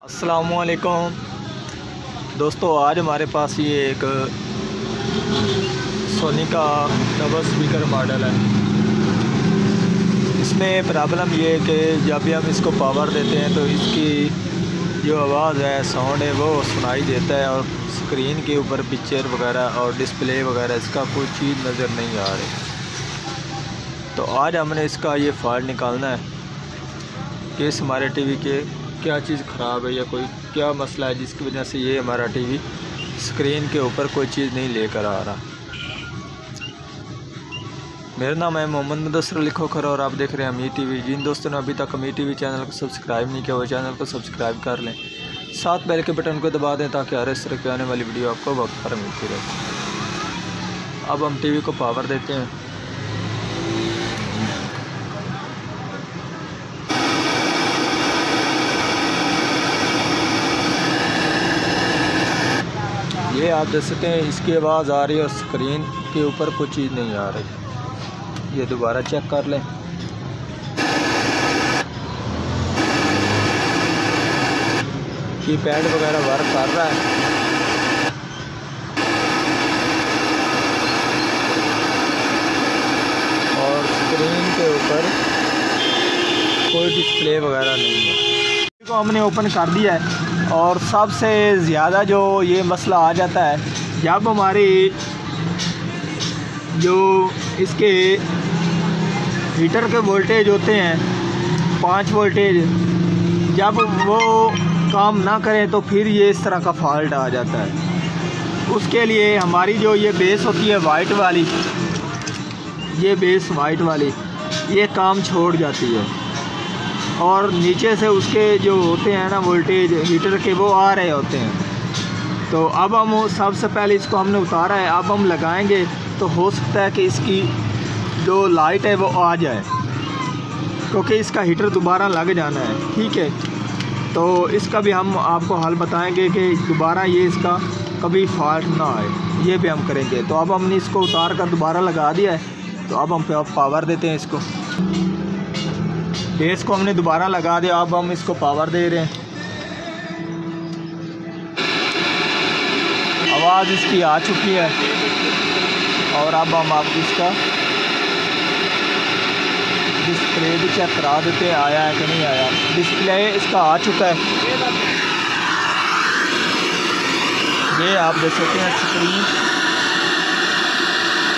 अस्सलामुअलैकुम दोस्तों, आज हमारे पास ये एक सोनी का डबल स्पीकर मॉडल है। इसमें प्रॉब्लम ये है कि जब भी हम इसको पावर देते हैं तो इसकी जो आवाज़ है, साउंड है, वो सुनाई देता है और स्क्रीन के ऊपर पिक्चर वगैरह और डिस्प्ले वगैरह इसका कोई चीज़ नज़र नहीं आ रही। तो आज हमने इसका ये फॉल्ट निकालना है कि इस हमारे टीवी के क्या चीज़ ख़राब है या कोई क्या मसला है जिसकी वजह से ये हमारा टीवी स्क्रीन के ऊपर कोई चीज़ नहीं लेकर आ रहा। मेरा नाम है मोहम्मद मुदस्सिर अली खोखर और आप देख रहे हैं अमीर टीवी। जिन दोस्तों ने अभी तक अमीर टीवी चैनल को सब्सक्राइब नहीं किया वो चैनल को सब्सक्राइब कर लें, साथ बेल के बटन को दबा दें ताकि हर इस तरह की आने वाली वीडियो आपको वक्त पर मिलती रहे। अब हम टीवी को पावर देते हैं। ये आप देख सकते हैं इसकी आवाज़ आ रही है और स्क्रीन के ऊपर कोई चीज़ नहीं आ रही। ये दोबारा चेक कर लें। कीपैड वगैरह वर्क कर रहा है और स्क्रीन के ऊपर कोई डिस्प्ले वगैरह नहीं है। इसको हमने ओपन कर दिया है और सबसे ज़्यादा जो ये मसला आ जाता है जब हमारी जो इसके हीटर के वोल्टेज होते हैं 5 वोल्टेज, जब वो काम ना करें तो फिर ये इस तरह का फॉल्ट आ जाता है। उसके लिए हमारी जो ये बेस होती है वाइट वाली, ये बेस वाइट वाली ये काम छोड़ जाती है और नीचे से उसके जो होते हैं ना वोल्टेज हीटर के वो आ रहे होते हैं। तो अब हम सबसे पहले इसको हमने उतारा है, अब हम लगाएंगे तो हो सकता है कि इसकी जो लाइट है वो आ जाए, क्योंकि इसका हीटर दोबारा लग जाना है। ठीक है, तो इसका भी हम आपको हल बताएंगे कि दोबारा ये इसका कभी फॉल्ट ना आए, ये भी हम करेंगे। तो अब हमने इसको उतार कर दोबारा लगा दिया है, तो अब हम पावर देते हैं इसको। बेस को हमने दोबारा लगा दिया, अब हम इसको पावर दे रहे हैं। आवाज़ इसकी आ चुकी है और अब हम आपको इसका डिस्प्ले भी चेक करा देते हैं आया है कि नहीं आया। डिस्प्ले इसका आ चुका है, ये आप देख सकते हैं स्क्रीन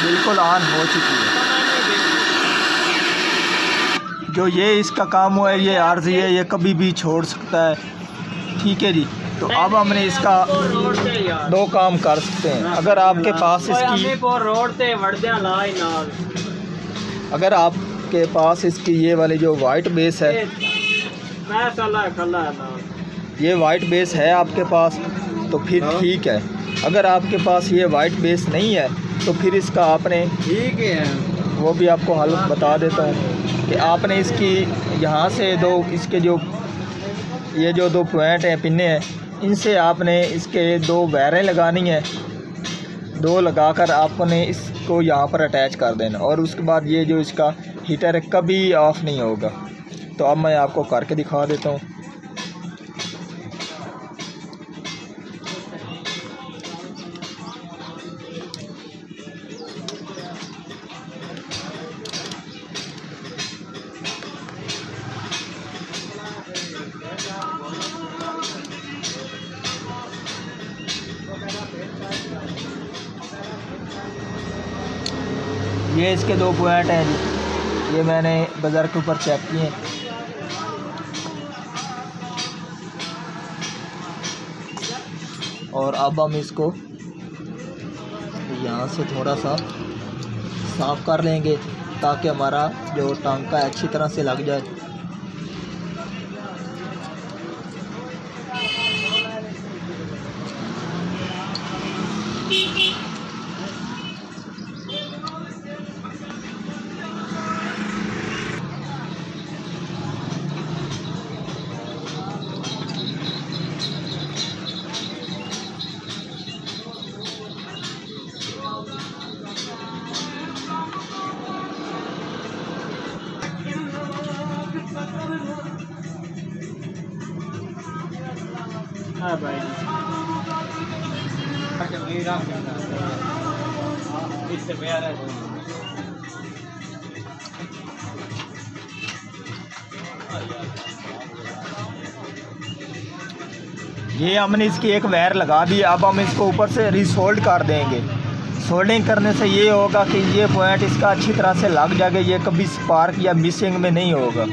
बिल्कुल ऑन हो चुकी है। जो ये इसका काम हुआ है ये आर्जी है, ये कभी भी छोड़ सकता है। ठीक है जी, तो अब हमने इसका 2 काम कर सकते हैं। अगर आपके पास इसकी ये वाली जो वाइट बेस है, ये वाइट बेस है आपके पास तो फिर ठीक है। अगर आपके पास ये वाइट बेस नहीं है तो फिर इसका आपने ठीक है वो भी आपको हल बता देता हूँ कि आपने इसकी यहाँ से इसके जो ये जो 2 पॉइंट हैं, पिन्ने हैं, इनसे आपने इसके 2 वायरें लगानी है। 2 लगाकर आपने इसको यहाँ पर अटैच कर देना और उसके बाद ये जो इसका हीटर है कभी ऑफ़ नहीं होगा। तो अब मैं आपको करके दिखा देता हूँ। ये इसके 2 पॉइंट हैं जी, ये मैंने बाज़ार के ऊपर चेक किए हैं। और अब हम इसको यहाँ से थोड़ा सा साफ़ कर लेंगे ताकि हमारा जो टांका है अच्छी तरह से लग जाए। हाँ भाई इससे प्यार है। ये हमने इसकी एक वायर लगा दी। अब हम इसको ऊपर से रिसोल्ड कर देंगे। सोल्डिंग करने से ये होगा कि ये पॉइंट इसका अच्छी तरह से लग जाएगा, ये कभी स्पार्क या मिसिंग में नहीं होगा।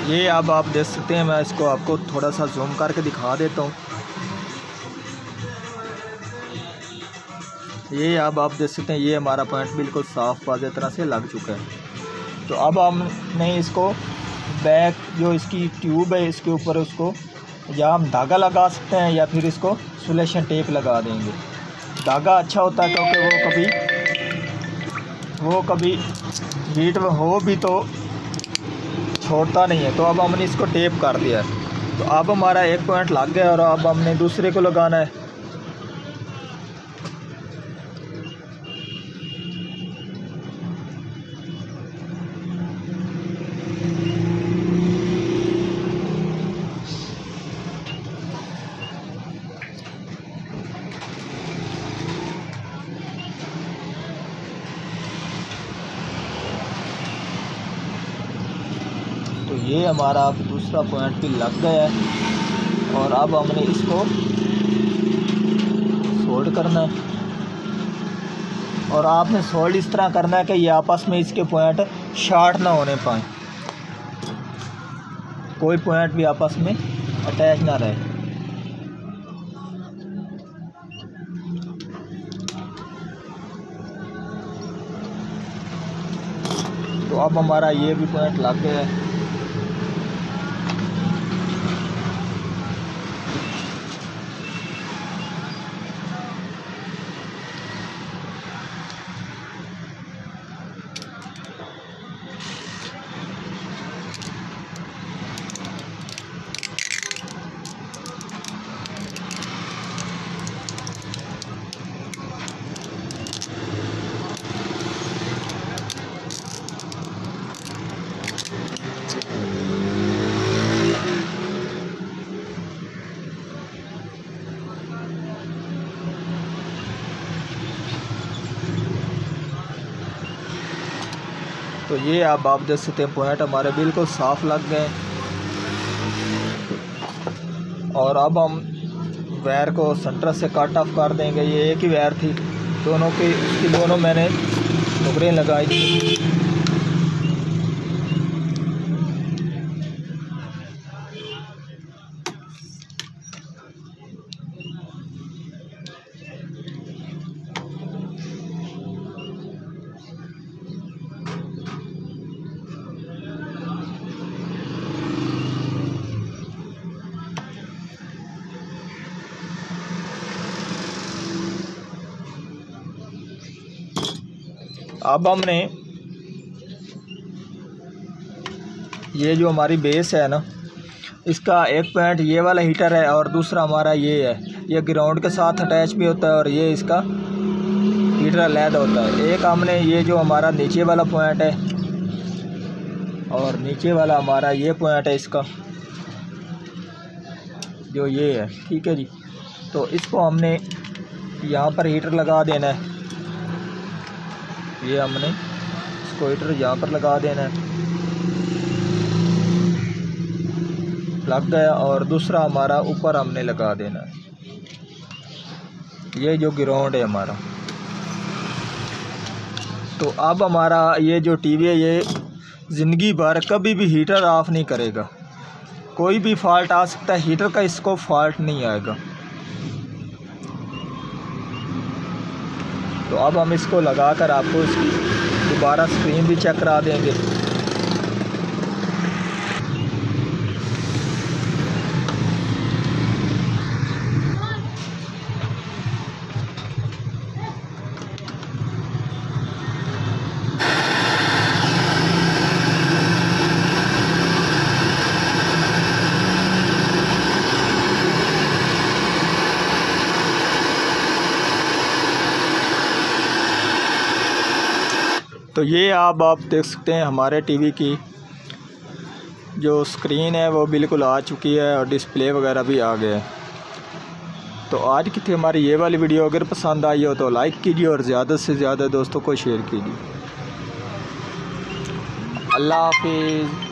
ये अब आप देख सकते हैं, मैं इसको आपको थोड़ा सा जूम करके दिखा देता हूँ। ये अब आप देख सकते हैं, ये हमारा पॉइंट बिल्कुल साफ़ वाज़ेह तरह से लग चुका है। तो अब हमने इसको बैक जो इसकी ट्यूब है इसके ऊपर उसको या हम धागा लगा सकते हैं या फिर इसको सुलेशन टेप लगा देंगे। धागा अच्छा होता है क्योंकि वो कभी हीट में हो भी तो छोड़ता नहीं है। तो अब हमने इसको टेप कर दिया है। तो अब हमारा एक पॉइंट लग गया और अब हमने दूसरे को लगाना है। तो ये हमारा अब दूसरा पॉइंट भी लग गया है और अब हमने इसको सोल्ड करना है। और आपने सोल्ड इस तरह करना है कि ये आपस में इसके पॉइंट शॉर्ट ना होने पाए, कोई पॉइंट भी आपस में अटैच ना रहे। तो अब हमारा ये भी पॉइंट लग गया है। तो ये अब आप देख सकते हैं पॉइंट हमारे बिल्कुल साफ़ लग गए। और अब हम वायर को सेंटर से कट ऑफ कर देंगे। ये एक ही वायर थी, दोनों की इसकी दोनों मैंने नुकरें लगाई थी। अब हमने ये जो हमारी बेस है ना, इसका एक पॉइंट ये वाला हीटर है और दूसरा हमारा ये है। ये ग्राउंड के साथ अटैच भी होता है और ये इसका हीटर अलग होता है। एक हमने ये जो हमारा नीचे वाला पॉइंट है और नीचे वाला हमारा ये पॉइंट है इसका जो ये है, ठीक है जी। तो इसको हमने यहाँ पर हीटर लगा देना है। ये हमने इसको हीटर यहाँ पर लगा देना है, लग गया। और दूसरा हमारा ऊपर हमने लगा देना है, ये जो ग्राउंड है हमारा। तो अब हमारा ये जो टीवी है ये ज़िंदगी भर कभी भी हीटर ऑफ नहीं करेगा। कोई भी फॉल्ट आ सकता है, हीटर का इसको फॉल्ट नहीं आएगा। तो अब हम इसको लगाकर आपको इसकी दोबारा स्क्रीन भी चेक करा देंगे। तो ये आप देख सकते हैं हमारे टीवी की जो स्क्रीन है वो बिल्कुल आ चुकी है और डिस्प्ले वगैरह भी आ गया है। तो आज की थी हमारी ये वाली वीडियो। अगर पसंद आई हो तो लाइक कीजिए और ज़्यादा से ज़्यादा दोस्तों को शेयर कीजिए। अल्लाह हाफिज़।